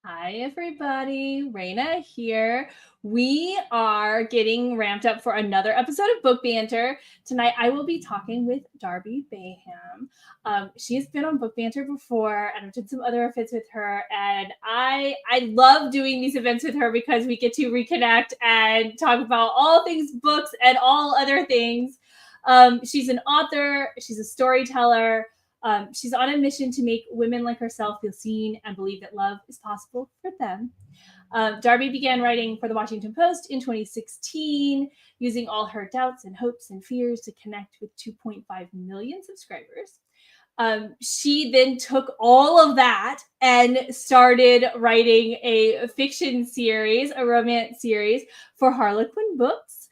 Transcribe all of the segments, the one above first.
Hi, everybody. Raina here. We are getting ramped up for another episode of Book Banter. Tonight, I will be talking with Darby Baham. She's been on Book Banter before, and I've done some other events with her. And I love doing these events with her because we get to reconnect and talk about all things books and all other things. She's an author. She's a storyteller. She's on a mission to make women like herself feel seen and believe that love is possible for them. Darby began writing for the Washington Post in 2016, using all her doubts and hopes and fears to connect with 2.5 million subscribers. She then took all of that and started writing a fiction series, a romance series for Harlequin Books.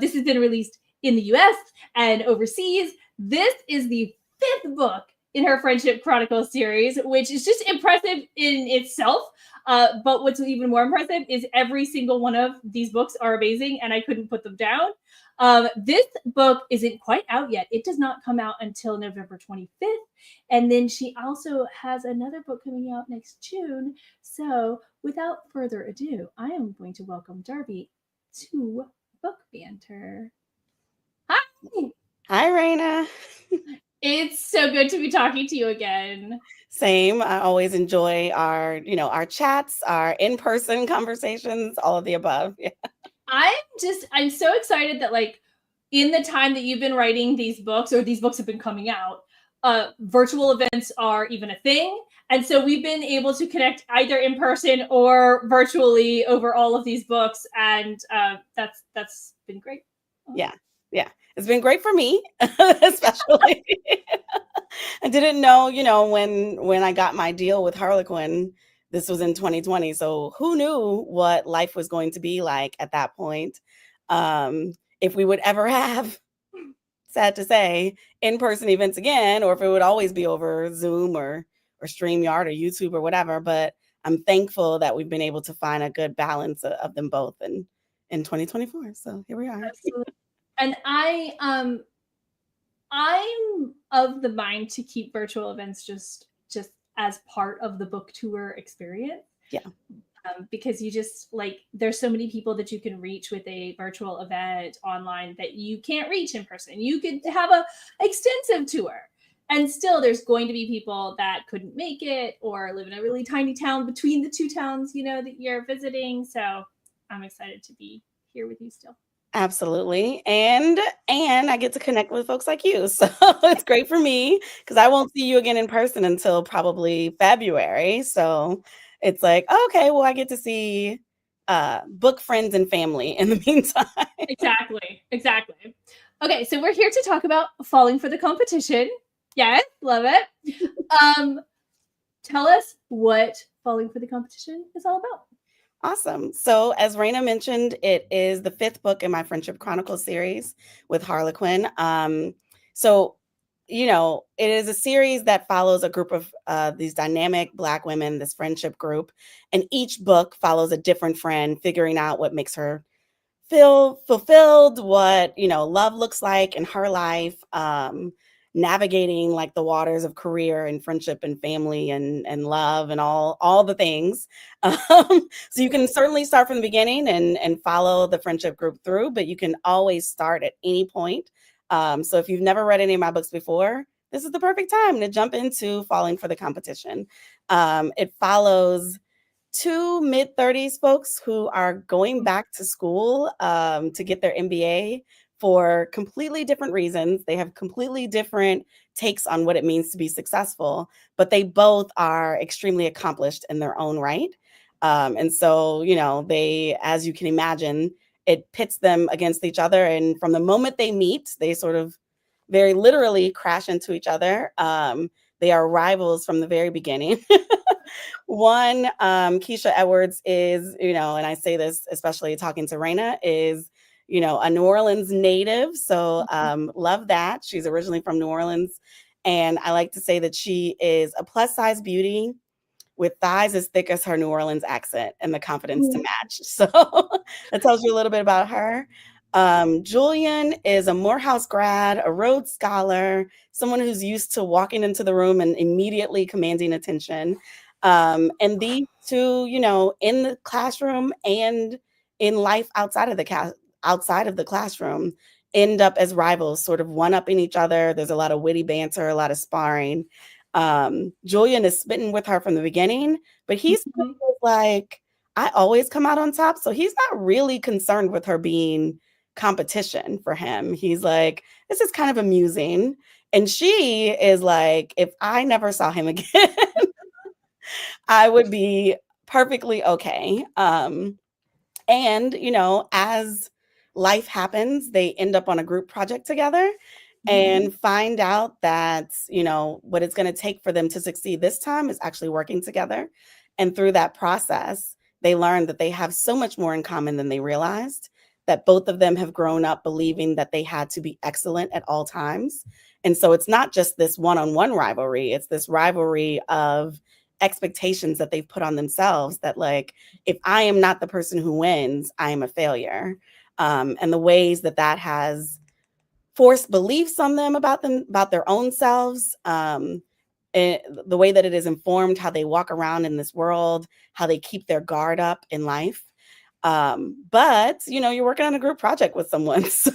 This has been released in the US and overseas. This is the fifth book in her Friendship Chronicles series, which is just impressive in itself. But what's even more impressive is every single one of these books are amazing, and I couldn't put them down. This book isn't quite out yet. It does not come out until November 25th. And then she also has another book coming out next June. So without further ado, I am going to welcome Darby to Book Banter. Hi! Hi, Raina. It's so good to be talking to you again. Same. I always enjoy our chats, our in-person conversations, all of the above. Yeah. I'm so excited that like in the time that you've been writing these books or these books have been coming out, virtual events are even a thing. And so we've been able to connect either in person or virtually over all of these books. And that's been great. Yeah. Yeah. It's been great for me, especially. I didn't know, when I got my deal with Harlequin, this was in 2020. So who knew what life was going to be like at that point? If we would ever have, sad to say, in-person events again, or if it would always be over Zoom or StreamYard or YouTube or whatever. But I'm thankful that we've been able to find a good balance of them both in 2024. So here we are. Absolutely. And I'm of the mind to keep virtual events just as part of the book tour experience. Yeah. Because you just like there's so many people that you can reach with a virtual event online that you can't reach in person. You could have a extensive tour, and still there's going to be people that couldn't make it or live in a really tiny town between the two towns that you're visiting. So I'm excited to be here with you still. Absolutely. And I get to connect with folks like you. So it's great for me because I won't see you again in person until probably February. So it's like, okay, well, I get to see book friends and family in the meantime. Exactly. Okay, so we're here to talk about falling for the competition. Yes, love it. Tell us what falling for the competition is all about. Awesome. So, as Raina mentioned, it is the fifth book in my Friendship Chronicles series with Harlequin. So, it is a series that follows a group of these dynamic Black women, this friendship group, and each book follows a different friend figuring out what makes her feel fulfilled, what love looks like in her life, navigating like the waters of career and friendship and family and love and all the things. So you can certainly start from the beginning and follow the friendship group through, but you can always start at any point. So if you've never read any of my books before, this is the perfect time to jump into Falling for the Competition. It follows two mid-30s folks who are going back to school to get their MBA for completely different reasons. They have completely different takes on what it means to be successful, but they both are extremely accomplished in their own right. And so, they, as you can imagine, it pits them against each other. And from the moment they meet, they sort of very literally crash into each other. They are rivals from the very beginning. One, Keisha Edwards is, and I say this especially talking to Raina, is, a New Orleans native. So love that. She's originally from New Orleans. And I like to say that she is a plus size beauty with thighs as thick as her New Orleans accent and the confidence to match. So that tells you a little bit about her. Julian is a Morehouse grad, a Rhodes scholar, someone who's used to walking into the room and immediately commanding attention. And these two, you know, in the classroom and in life outside of the classroom, end up as rivals, sort of one-upping each other. There's a lot of witty banter, a lot of sparring. Julian is smitten with her from the beginning, but he's like, I always come out on top. So he's not really concerned with her being competition for him. He's like, this is kind of amusing. And she is like, if I never saw him again, I would be perfectly okay. And, you know, as life happens, they end up on a group project together and find out that, you know, what it's going to take for them to succeed this time is actually working together. And through that process, they learn that they have so much more in common than they realized, that both of them have grown up believing that they had to be excellent at all times. And so it's not just this one-on-one rivalry, it's this rivalry of expectations that they've put on themselves, that like, if I am not the person who wins, I am a failure. And the ways that that has forced beliefs on them, about their own selves, the way that it has informed how they walk around in this world, how they keep their guard up in life. But, you know, you're working on a group project with someone, so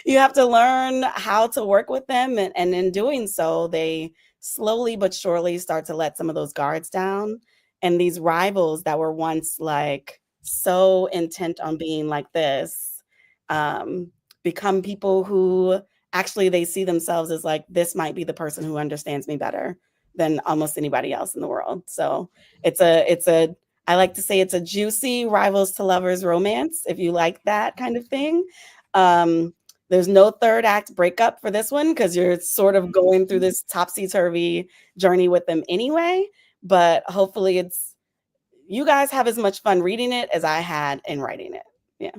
you have to learn how to work with them. And in doing so, they slowly but surely start to let some of those guards down. And these rivals that were once like so intent on being like this, become people who actually they see themselves as like, this might be the person who understands me better than almost anybody else in the world. So it's a I like to say it's a juicy rivals to lovers romance, if you like that kind of thing. There's no third act breakup for this one because you're sort of going through this topsy-turvy journey with them anyway. But hopefully you guys have as much fun reading it as I had in writing it. Yeah.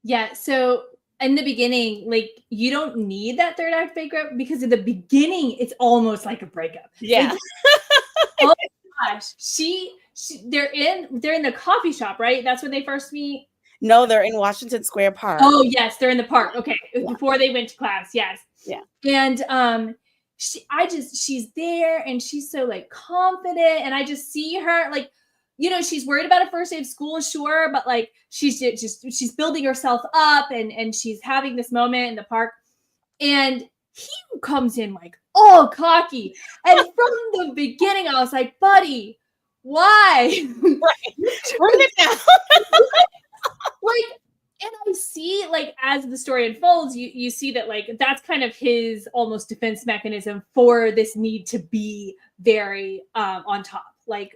Yeah. So in the beginning, like, you don't need that third act breakup, because in the beginning, it's almost like a breakup. Yeah. Like, oh my gosh. They're in the coffee shop, right? That's when they first meet. No, they're in Washington Square Park. Oh, yes, they're in the park. Okay. Before they went to class. Yes. Yeah. And she's there and she's so like confident, and I just see her like, you know, she's worried about a first day of school, sure, but like she's building herself up, and she's having this moment in the park, and he comes in like all cocky. And from the beginning, I was like, buddy, why? Right. Bring it down. Like, and I see, like, as the story unfolds, you see that like that's kind of his almost defense mechanism for this need to be very on top. Like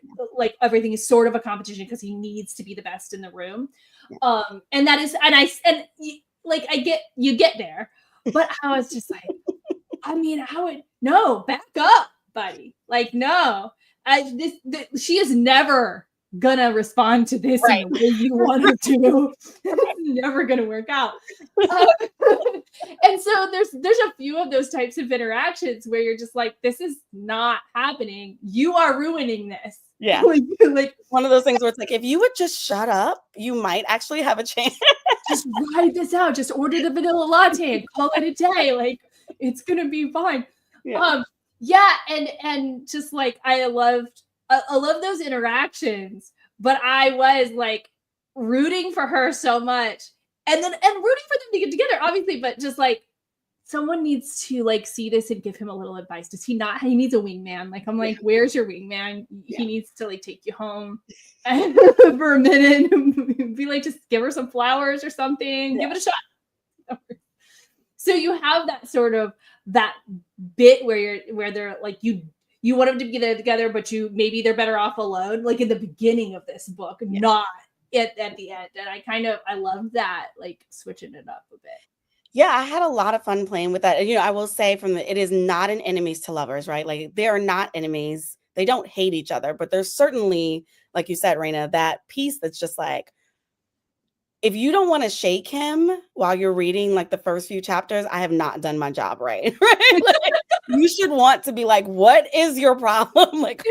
everything is sort of a competition because he needs to be the best in the room. Yeah. And that is, you get there, but I was just like, I mean, no, back up, buddy. Like, no, she is never gonna respond to this in the way you want her to. It's never gonna work out. And so there's a few of those types of interactions where you're just like, this is not happening. You are ruining this. Yeah. like one of those things where it's like, if you would just shut up, you might actually have a chance. Just ride this out. Just order the vanilla latte and call it a day. Like, it's gonna be fine. Yeah. And just like, I love those interactions, but I was like rooting for her so much, and rooting for them to get together, obviously, but just like, someone needs to like see this and give him a little advice. Does he not? He needs a wingman. Like, I'm like, where's your wingman? He needs to like take you home for a minute. Be like, just give her some flowers or something. Give it a shot. So you have that sort of that bit where they're like, you want them to be there together, but maybe they're better off alone, like in the beginning of this book, not at the end. And I love that, like switching it up a bit. Yeah, I had a lot of fun playing with that. You know, I will say it is not an enemies to lovers, right? Like, they are not enemies. They don't hate each other, but there's certainly, like you said, Raina, that piece that's just like, if you don't want to shake him while you're reading like the first few chapters, I have not done my job right. Right? Like, you should want to be like, what is your problem? Like,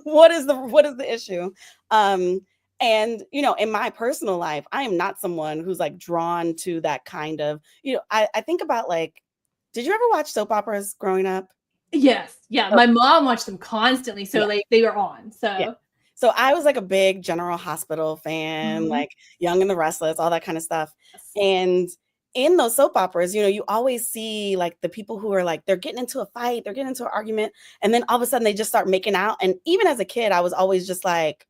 what is the issue? And, you know, in my personal life, I am not someone who's like drawn to that kind of, you know, I think about like, did you ever watch soap operas growing up? Yes. Yeah. So, My mom watched them constantly. So yeah, like they were on. yeah. So So I was like a big General Hospital fan, Mhm. like Young and the Restless, all that kind of stuff. Yes. And in those soap operas, you always see like the people who are like, they're getting into a fight, they're getting into an argument, and then all of a sudden they just start making out. And even as a kid, I was always just like,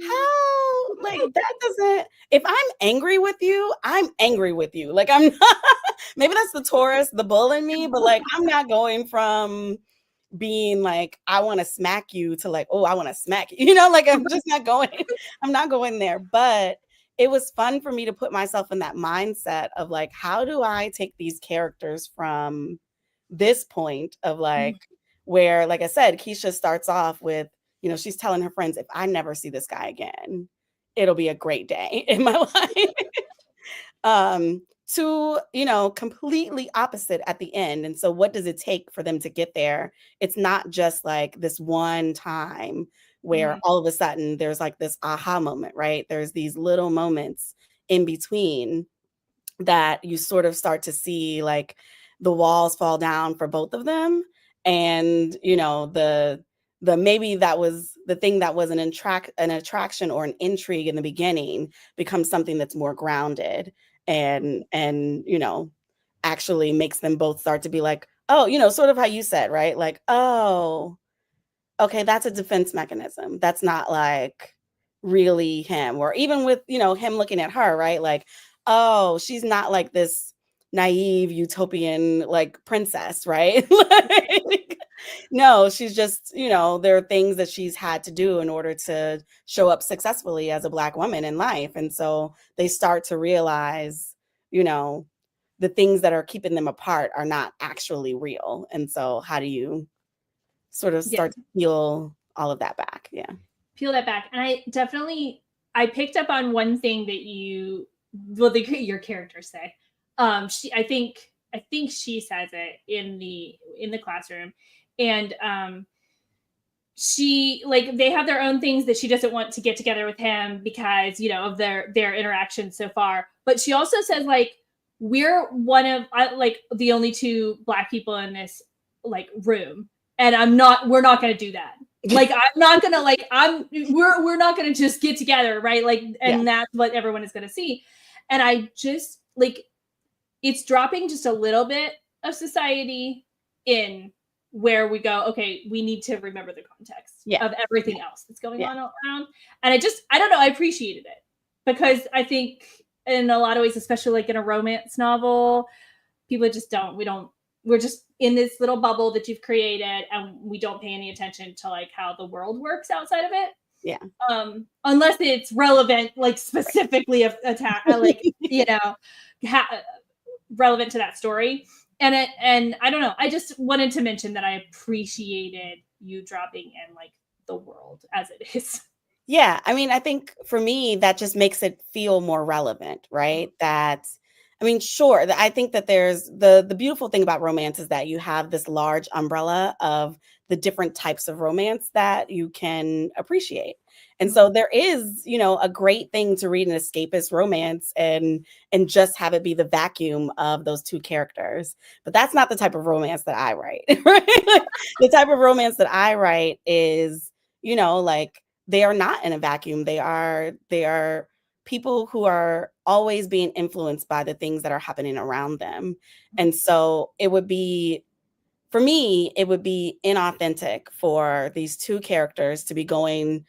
how? Like, that doesn't, if I'm angry with you, I'm angry with you. Like, I'm not, maybe that's the Taurus, the bull in me, but like, I'm not going from being like, I want to smack you to like, oh, I want to smack you. Like I'm just not going, I'm not going there. But it was fun for me to put myself in that mindset of like, how do I take these characters from this point of like, where, like I said, Keisha starts off with, she's telling her friends, if I never see this guy again, it'll be a great day in my life. To completely opposite at the end. And so what does it take for them to get there? It's not just like this one time where all of a sudden there's like this aha moment, right? There's these little moments in between that you sort of start to see like the walls fall down for both of them. And the maybe that was the thing that was an attraction or an intrigue in the beginning becomes something that's more grounded and actually makes them both start to be like, oh, sort of how you said, right? Like, oh, okay, that's a defense mechanism. That's not like really him. Or even with, him looking at her, right? Like, oh, she's not like this naive utopian like princess, right? Like, no, she's just, there are things that she's had to do in order to show up successfully as a Black woman in life. And so they start to realize, the things that are keeping them apart are not actually real. And so how do you sort of Yeah. start to peel all of that back? Yeah. Peel that back. And I picked up on one thing that your characters say. I think she says it in the classroom, and she like they have their own things that she doesn't want to get together with him because of their interactions so far. But she also says like we're one of like the only two Black people in this like room, and we're not going to do that. Like I'm not gonna like we're not gonna just get together, right? Like, and that's what everyone is gonna see. And I just like it's dropping just a little bit of society in where we go, okay, we need to remember the context of everything else that's going on around. And I don't know, I appreciated it because I think in a lot of ways, especially like in a romance novel, people just we're just in this little bubble that you've created and we don't pay any attention to like how the world works outside of it. Yeah. Unless it's relevant, like specifically relevant to that story. And I don't know. I just wanted to mention that I appreciated you dropping in like the world as it is. Yeah. I mean, I think for me, that just makes it feel more relevant, right? Sure. I think that there's the beautiful thing about romance is that you have this large umbrella of the different types of romance that you can appreciate. And so there is, a great thing to read an escapist romance and just have it be the vacuum of those two characters. But that's not the type of romance that I write, right? Like, the type of romance that I write is, like they are not in a vacuum. They are people who are always being influenced by the things that are happening around them. And so for me, it would be inauthentic for these two characters to be going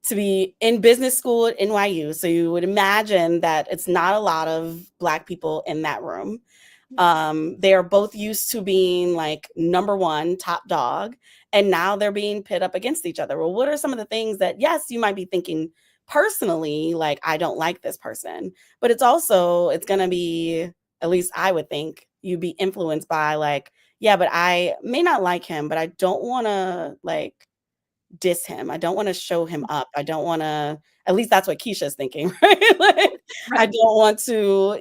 to be in business school at NYU. So you would imagine that it's not a lot of Black people in that room. They are both used to being like number one top dog, and now they're being pit up against each other. Well, what are some of the things that, yes, you might be thinking personally, like, I don't like this person, but it's going to be, at least I would think, you'd be influenced by like, yeah, but I may not like him, but I don't want to like diss him. I don't want to show him up. I don't want to, at least that's what Keisha's thinking, right? Like, I don't want to,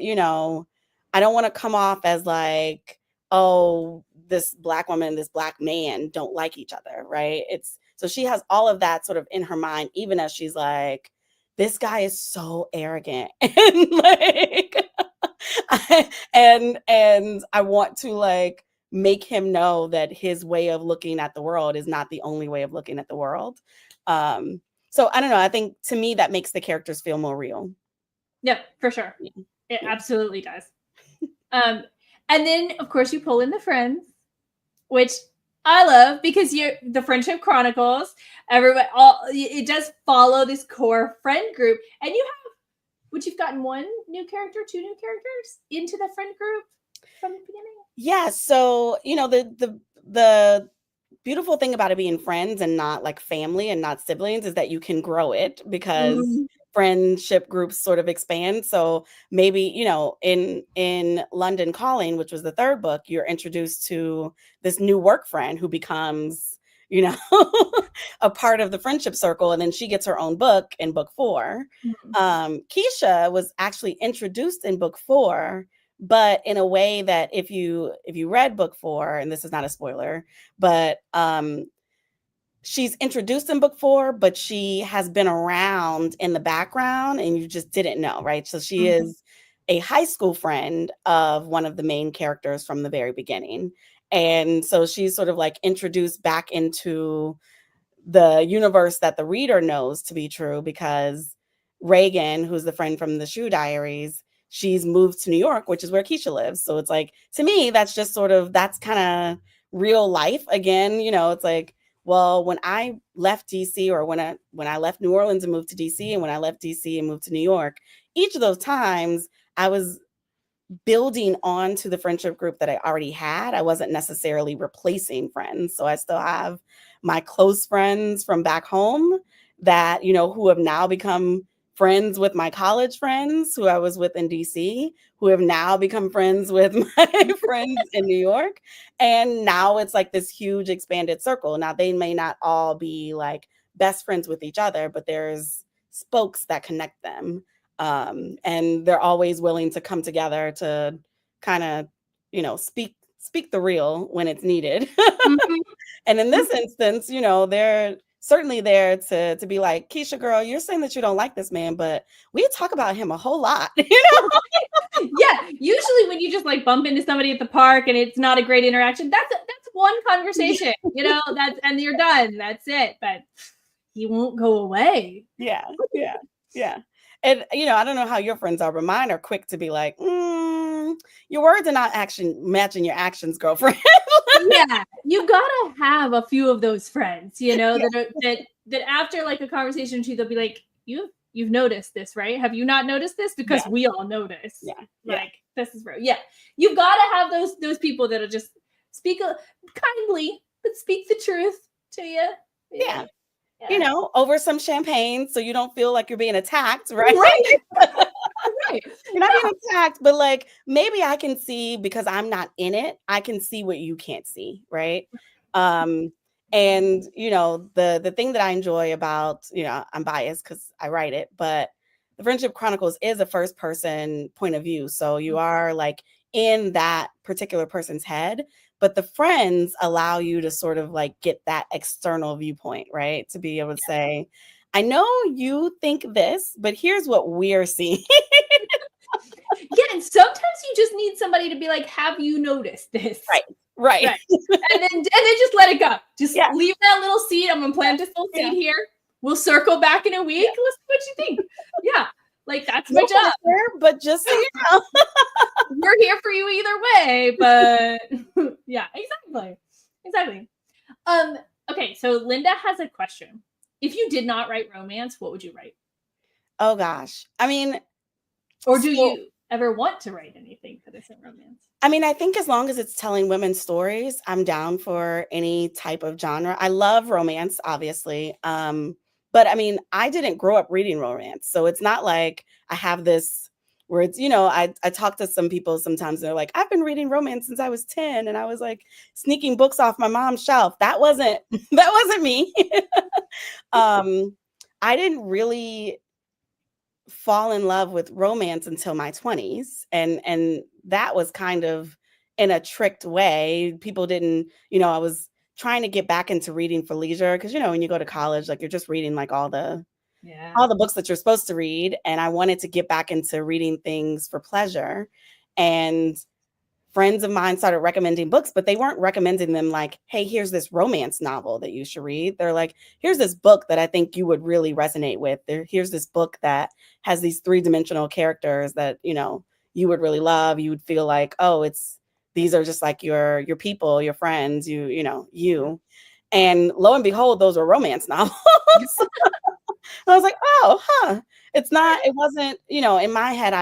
I don't want to come off as like, oh, this Black woman and this Black man don't like each other, right? So she has all of that sort of in her mind, even as she's like, this guy is so arrogant. And like, and I want to like make him know that his way of looking at the world is not the only way of looking at the world. So I don't know. I think to me that makes the characters feel more real. Yep, for sure. Yeah. It absolutely does. And then of course you pull in the friends, which I love because you're the Friendship Chronicles. Everybody, it does follow this core friend group, and you've gotten one new character, two new characters into the friend group from the beginning. Yeah. So the beautiful thing about it being friends and not like family and not siblings is that you can grow it because friendship groups sort of expand. So maybe, in London Calling, which was the third book, you're introduced to this new work friend who becomes, a part of the friendship circle. And then she gets her own book in book 4. Keisha was actually introduced in book 4, but in a way that if you read book 4, and this is not a spoiler, but she's introduced in book 4, but she has been around in the background and you just didn't know, right? So she is a high school friend of one of the main characters from the very beginning. And so she's sort of like introduced back into the universe that the reader knows to be true because Reagan, who's the friend from the Shoe Diaries, she's moved to New York, which is where Keisha lives. So it's like, to me, that's just sort of, that's kind of real life. Again, it's like, well, when I left DC, or when I left New Orleans and moved to DC, and when I left DC and moved to New York, each of those times I was building on to the friendship group that I already had. I wasn't necessarily replacing friends. So I still have my close friends from back home that, who have now become friends with my college friends who I was with in DC, who have now become friends with my friends in New York. And now it's like this huge expanded circle. Now they may not all be like best friends with each other, but there's spokes that connect them. And they're always willing to come together to kind of, speak the real when it's needed. And in this instance, they're certainly there to be like, Keisha, girl, you're saying that you don't like this man, but we talk about him a whole lot. Yeah, usually when you just like bump into somebody at the park and it's not a great interaction, that's one conversation, and you're done. That's it. But he won't go away. Yeah. And I don't know how your friends are, but mine are quick to be like, your words are not matching your actions, girlfriend. Yeah, you gotta have a few of those friends, that after like a conversation or two, they'll be like, you've noticed this, right? Have you not noticed this? Because we all notice. This is real. Yeah, you've got to have those people that'll just speak kindly, but speak the truth to you. Yeah. Over some champagne, so you don't feel like you're being attacked, right? Right. You're not being attacked, but like maybe I can see, because I'm not in it, I can see what you can't see, right? And the thing that I enjoy about, I'm biased because I write it, but the Friendship Chronicles is a first person point of view. So you are like in that particular person's head, but the friends allow you to sort of like get that external viewpoint, right? To be able to say, I know you think this, but here's what we're seeing. Yeah, and sometimes you just need somebody to be like, have you noticed this? Right. and then just let it go. Just leave that little seed. I'm gonna plant this little seed here. We'll circle back in a week. Let's see what you think. Yeah, like that's my job. But just so you know, we're here for you either way. But yeah, exactly. Okay, so Linda has a question. If you did not write romance, what would you write? Oh gosh, I mean, or do you ever want to write anything that isn't romance? I mean, I think as long as it's telling women's stories, I'm down for any type of genre. I love romance, obviously. But I mean, I didn't grow up reading romance. So it's not like I have this where it's, I talk to some people sometimes, they're like, I've been reading romance since I was 10. And I was like sneaking books off my mom's shelf. That wasn't me. I didn't really fall in love with romance until my 20s. And that was kind of in a tricked way. People didn't, I was trying to get back into reading for leisure. Cause when you go to college, like you're just reading like all the books that you're supposed to read. And I wanted to get back into reading things for pleasure. And friends of mine started recommending books, but they weren't recommending them like, hey, here's this romance novel that you should read. They're like, here's this book that I think you would really resonate with. Here's this book that has these 3-dimensional characters that, you know, you would really love. You would feel like, oh, these are just like your people, your friends, you. And lo and behold, those were romance novels. I was like, oh, huh. It wasn't, in my head,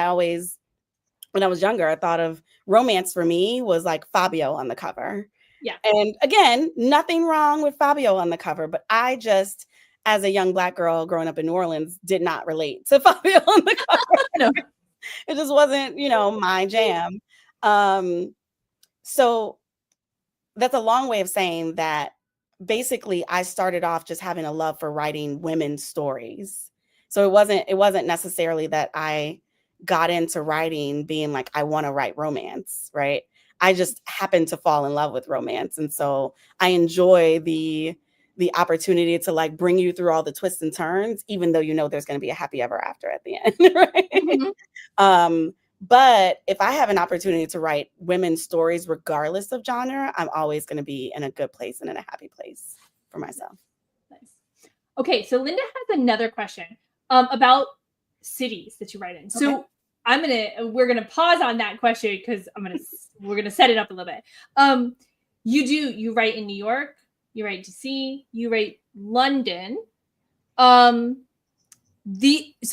when I was younger, I thought of romance for me was like Fabio on the cover. Yeah. And again, nothing wrong with Fabio on the cover, but I just, as a young Black girl growing up in New Orleans, did not relate to Fabio on the cover. No. It just wasn't, my jam. So that's a long way of saying that basically I started off just having a love for writing women's stories. So it wasn't necessarily that I got into writing being like, I want to write romance, right? I just happened to fall in love with romance. And so I enjoy the opportunity to like bring you through all the twists and turns, even though there's going to be a happy ever after at the end, right? Mm-hmm. But if I have an opportunity to write women's stories, regardless of genre, I'm always going to be in a good place and in a happy place for myself. Nice. Okay, so Linda has another question about cities that you write in. Okay. So we're gonna pause on that question because we're gonna set it up a little bit. You write in New York, you write DC, you write London. So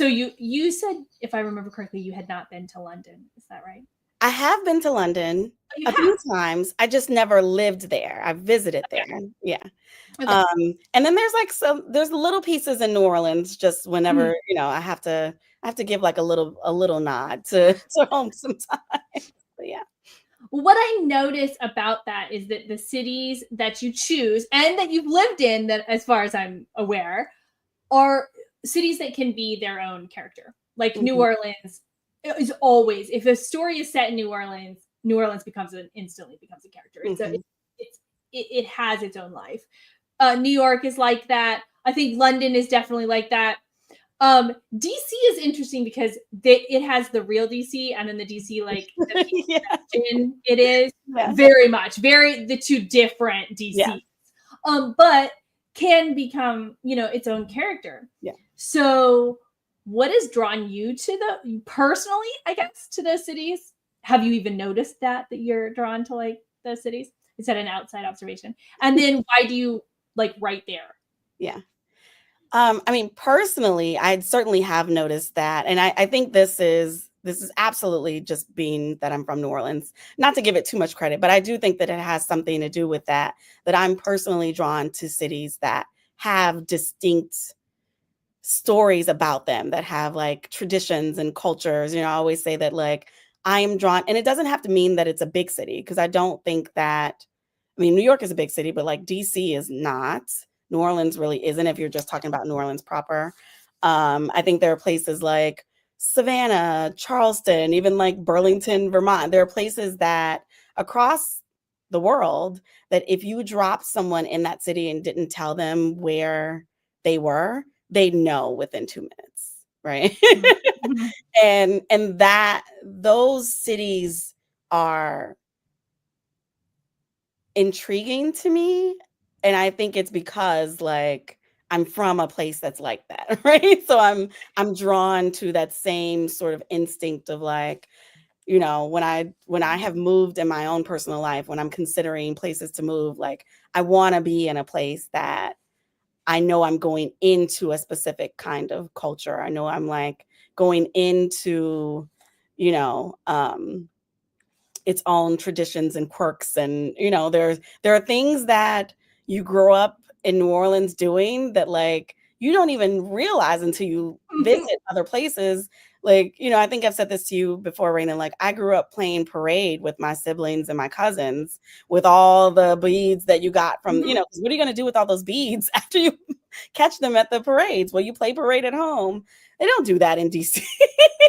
you said, if I remember correctly, you had not been to London. Is that right? I have been to London a few times. I just never lived there. I visited there. Yeah. Okay. And then there's little pieces in New Orleans just whenever, I have to give like a little nod to home sometimes. But yeah. Well, what I notice about that is that the cities that you choose and that you've lived in, that as far as I'm aware, are cities that can be their own character. Like New Orleans is always, if a story is set in New Orleans instantly becomes a character. It has its own life. New York is like that. I think London is definitely like that. DC is interesting because it has the real DC and then the DC like it is very much the two different DCs. Yeah. But can become its own character. Yeah. So what has drawn you to personally, I guess, to those cities? Have you even noticed that you're drawn to like those cities? Is that an outside observation? And then why do you like write there? Yeah. I mean, personally, I certainly have noticed that. And I think this is absolutely just being that I'm from New Orleans, not to give it too much credit, but I do think that it has something to do with that I'm personally drawn to cities that have distinct stories about them, that have like traditions and cultures. I always say that like I'm drawn, and it doesn't have to mean that it's a big city, because I don't think that, New York is a big city, but like DC is not. New Orleans really isn't, if you're just talking about New Orleans proper. I think there are places like Savannah, Charleston, even like Burlington, Vermont. There are places that across the world that if you dropped someone in that city and didn't tell them where they were, they'd know within 2 minutes, right? Mm-hmm. and that those cities are intriguing to me. And I think it's because like I'm from a place that's like that, right? So I'm drawn to that same sort of instinct of like, when I have moved in my own personal life, when I'm considering places to move, like I want to be in a place that I know I'm going into a specific kind of culture. I know I'm like going into, its own traditions and quirks. And, there are things that you grow up in New Orleans doing that like you don't even realize until you visit other places. Like, I think I've said this to you before, Raina, like I grew up playing parade with my siblings and my cousins with all the beads that you got from, because what are you going to do with all those beads after you catch them at the parades? Well, you play parade at home. They don't do that in DC.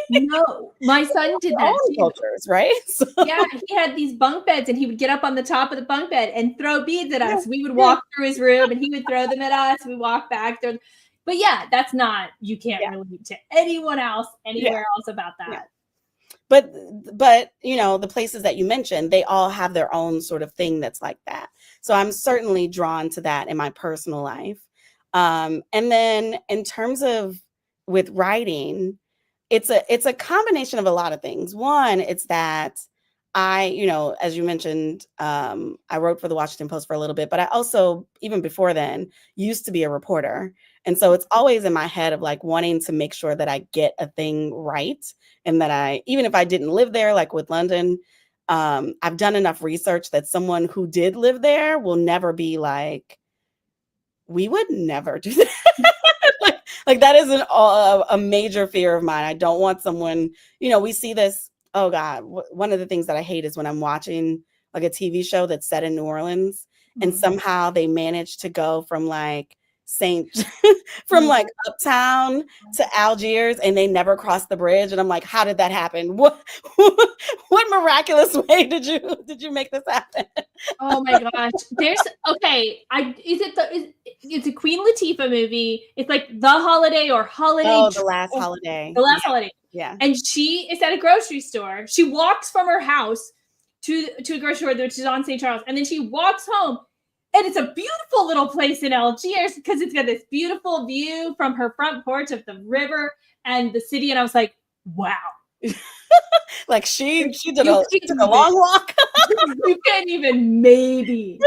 No, my son did that too. Cultures, right? So. Yeah, he had these bunk beds and he would get up on the top of the bunk bed and throw beads at us. We would walk through his room and he would throw them at us. We walk back there. But yeah, that's not, you can't relate to anyone else, anywhere else about that. Yeah. but the places that you mentioned, they all have their own sort of thing that's like that. So I'm certainly drawn to that in my personal life. And then in terms of with writing, it's a combination of a lot of things. One, it's that as you mentioned, I wrote for the Washington Post for a little bit, but I also, even before then, used to be a reporter. And so it's always in my head of like wanting to make sure that I get a thing right. And that even if I didn't live there, like with London, I've done enough research that someone who did live there will never be like, we would never do that. like that is a major fear of mine. I don't want someone, we see this. Oh God, one of the things that I hate is when I'm watching like a TV show that's set in New Orleans and somehow they manage to go from like like uptown to Algiers and they never crossed the bridge. And I'm like, how did that happen? What miraculous way did you make this happen? Oh my gosh. It's a Queen Latifah movie. It's like The Holiday or Holiday. Oh, The Last Holiday. The Last Holiday. Yeah. And she is at a grocery store. She walks from her house to a grocery store, which is on St. Charles. And then she walks home. And it's a beautiful little place in Algiers because it's got this beautiful view from her front porch of the river and the city. And I was like, wow. Like she took a long walk. You can't even maybe.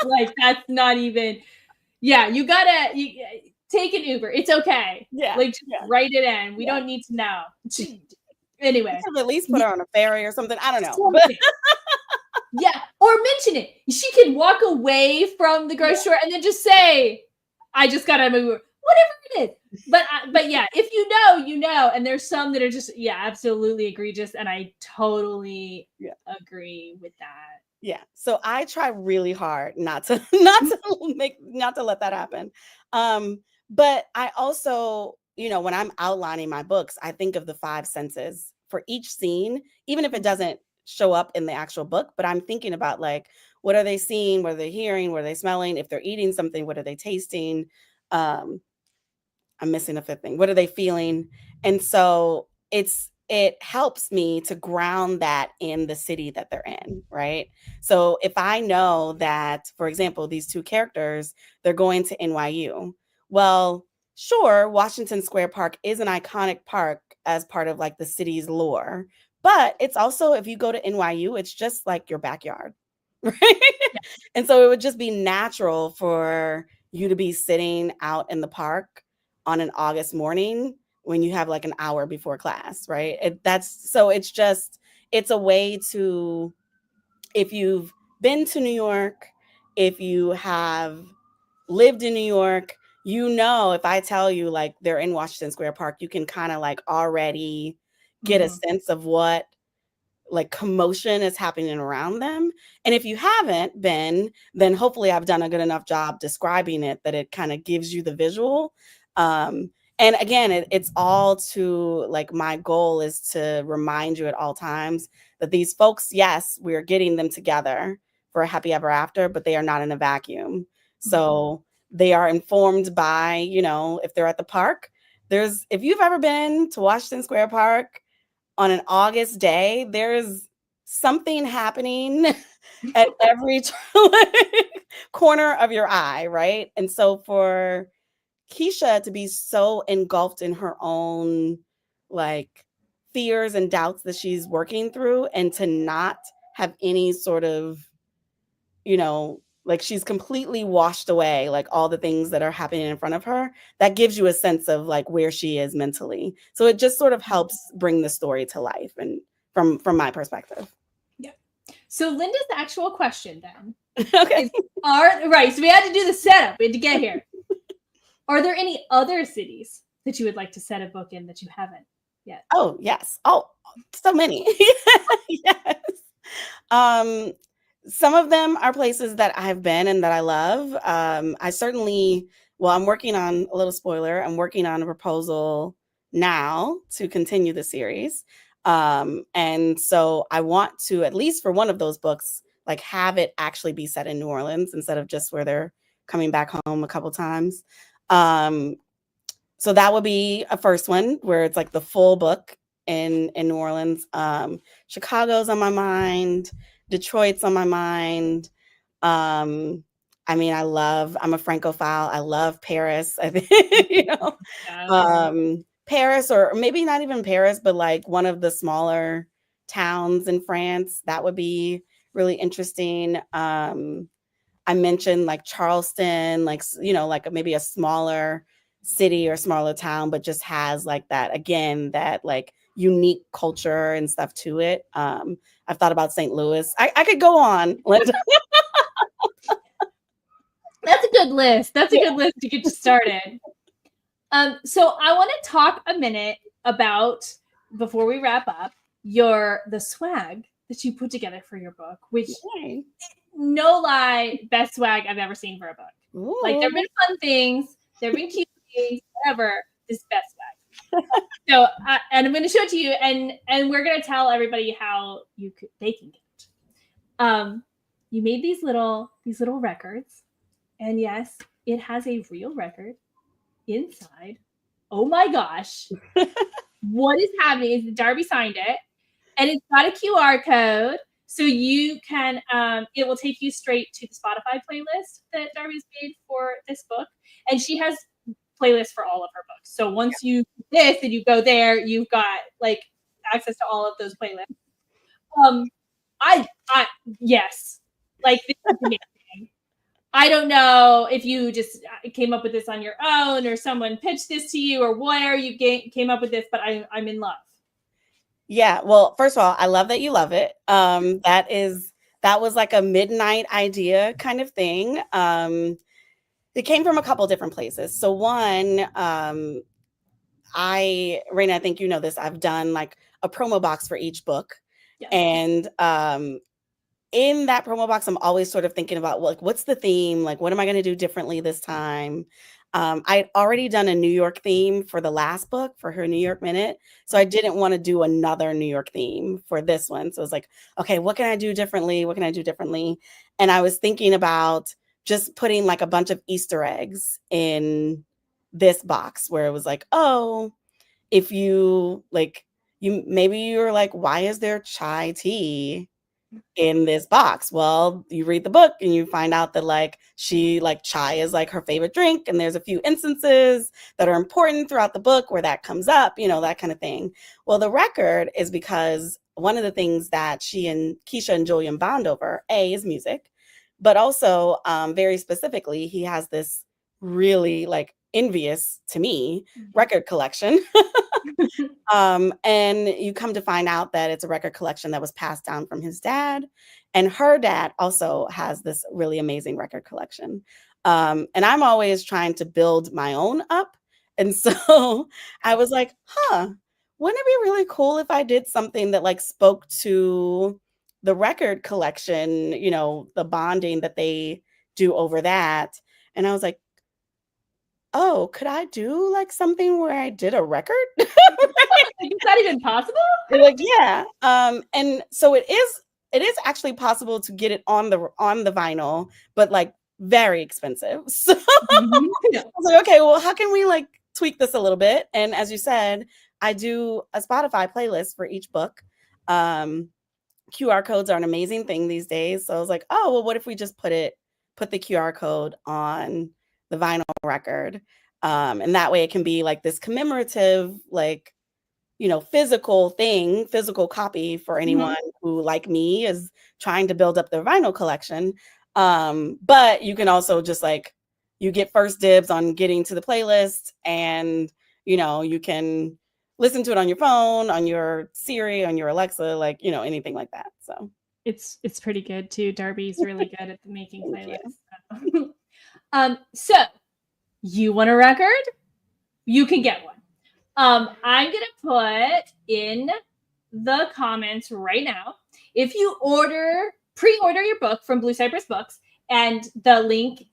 Like that's not even. Yeah, you gotta take an Uber. It's okay. Yeah. Like just write it in. We don't need to know. Anyway. You at least put her on a ferry or something. I don't know. Yeah, or mention it. She can walk away from the grocery store and then just say, I just got to move, whatever it is. But yeah, if you know, and there's some that are just, absolutely egregious. And I totally agree with that. Yeah. So I try really hard not to let that happen. But I also, when I'm outlining my books, I think of the 5 senses for each scene, even if it doesn't show up in the actual book, but I'm thinking about like, what are they seeing? What are they hearing? What are they smelling? If they're eating something, what are they tasting? I'm missing a 5th thing. What are they feeling? And so it helps me to ground that in the city that they're in, right? So if I know that, for example, these 2 characters, they're going to NYU. Well, sure, Washington Square Park is an iconic park as part of like the city's lore. But it's also, if you go to NYU, it's just like your backyard, right? Yeah. And so it would just be natural for you to be sitting out in the park on an August morning when you have like an hour before class, right? It's a way to, if you've been to New York, if you have lived in New York, if I tell you like they're in Washington Square Park, you can kind of like already get a sense of what like commotion is happening around them. And if you haven't been, then hopefully I've done a good enough job describing it that it kind of gives you the visual. And again, it's all to like, my goal is to remind you at all times that these folks, yes, we're getting them together for a happy ever after, but they are not in a vacuum. So they are informed by, if they're at the park, if you've ever been to Washington Square Park on an August day, there's something happening at every corner of your eye, right? And so for Keisha to be so engulfed in her own like fears and doubts that she's working through, and to not have any sort of, like she's completely washed away, like all the things that are happening in front of her, that gives you a sense of like where she is mentally. So it just sort of helps bring the story to life, and from my perspective. Yeah. So Linda's actual question then. Okay. So we had to do the setup. We had to get here. Are there any other cities that you would like to set a book in that you haven't yet? Oh, yes. Oh, so many. Yes. Some of them are places that I've been and that I love. I'm working on a little spoiler. I'm working on a proposal now to continue the series. And so I want to, at least for one of those books, like have it actually be set in New Orleans instead of just where they're coming back home a couple times. So that would be a first one where it's like the full book in New Orleans. Chicago's on my mind. Detroit's on my mind. I'm a Francophile. I love Paris. I think, Paris, or maybe not even Paris, but like one of the smaller towns in France. That would be really interesting. I mentioned like Charleston, like, like maybe a smaller city or smaller town, but just has like that, again, that like unique culture and stuff to it. I've thought about St. Louis. I could go on. That's a good list. That's a good list to get you started. So I want to talk a minute about, before we wrap up, the swag that you put together for your book, which, no lie, best swag I've ever seen for a book. Ooh. Like, there have been fun things, there have been cute things, whatever. This best swag. So, and I'm going to show it to you, and we're going to tell everybody how they can get it. You made these little records. And yes, it has a real record inside. Oh my gosh. What is happening is Darby signed it, and it's got a QR code. So you can, it will take you straight to the Spotify playlist that Darby's made for this book. And she has playlists for all of her books. So once you do this and you go there, you've got like access to all of those playlists. Yes, like this is amazing. I don't know if you just came up with this on your own or someone pitched this to you or where you came up with this, but I'm in love. Yeah. Well, first of all, I love that you love it. That was like a midnight idea kind of thing. It came from a couple different places. So one, Raina, I think you know this. I've done like a promo box for each book. Yes. And in that promo box, I'm always sort of thinking about, like, what's the theme? Like, what am I going to do differently this time? I'd already done a New York theme for the last book, for her New York Minute. So I didn't want to do another New York theme for this one. So I was like, okay, what can I do differently? What can I do differently? And I was thinking about just putting like a bunch of Easter eggs in this box where it was like, oh, if you like, maybe you're like, why is there chai tea in this box? Well, you read the book and you find out that like chai is like her favorite drink, and there's a few instances that are important throughout the book where that comes up, that kind of thing. Well, the record is because one of the things that she and Keisha and Julian bond over, is music, but also very specifically, he has this really like envious to me record collection. And you come to find out that it's a record collection that was passed down from his dad, and her dad also has this really amazing record collection. And I'm always trying to build my own up. And so I was like, wouldn't it be really cool if I did something that like spoke to the record collection, the bonding that they do over that. And I was like, oh, could I do like something where I did a record? Is that even possible? They're like, yeah. And so it is actually possible to get it on the vinyl, but like very expensive. So I was like, okay, well, how can we like tweak this a little bit? And as you said, I do a Spotify playlist for each book. QR codes are an amazing thing these days. So I was like, oh, well, what if we just put the QR code on the vinyl record? And that way it can be like this commemorative, like, physical copy for anyone who, like me, is trying to build up their vinyl collection. But you can also just like, you get first dibs on getting to the playlist, and, you can listen to it on your phone, on your Siri, on your Alexa, like, anything like that. So it's pretty good too. Darby's really good at making playlists. So you want a record? You can get one. I'm going to put in the comments right now. If you pre-order your book from Blue Cypress Books, and the link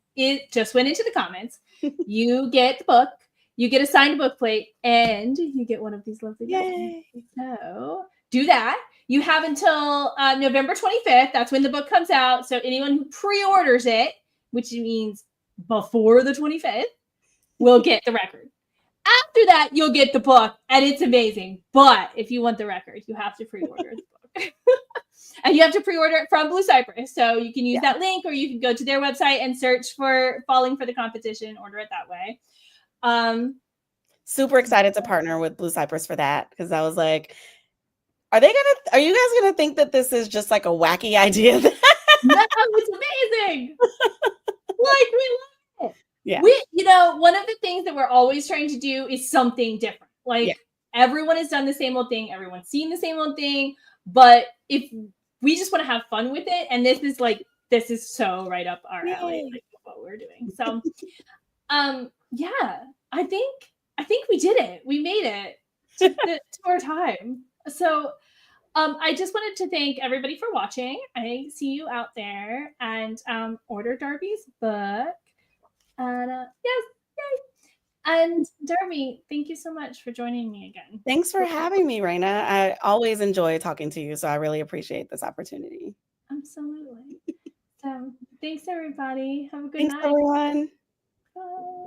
just went into the comments, you get the book, you get a signed book plate, and you get one of these lovely buttons. So do that. You have until November 25th. That's when the book comes out. So anyone who pre-orders it, which means before the 25th, will get the record. after that, you'll get the book, and it's amazing. But if you want the record, you have to pre-order the book. And you have to pre-order it from Blue Cypress. So you can use that link, or you can go to their website and search for Falling for the Competition, order it that way. Super excited to partner with Blue Cypress for that, because I was like, are you guys gonna think that this is just like a wacky idea? No, it's amazing. Like, we love it. Yeah. One of the things that we're always trying to do is something different. Like, everyone has done the same old thing, everyone's seen the same old thing, but if we just want to have fun with it, and this is so right up our alley, like what we're doing. So I think we did it. We made it to our time. So I just wanted to thank everybody for watching. I see you out there, and order Darby's book. And yes, yay! And Darby, thank you so much for joining me again. Thanks for having me, Raina. I always enjoy talking to you, so I really appreciate this opportunity. Absolutely. So thanks, everybody. Have a good night. Thanks, everyone. Bye.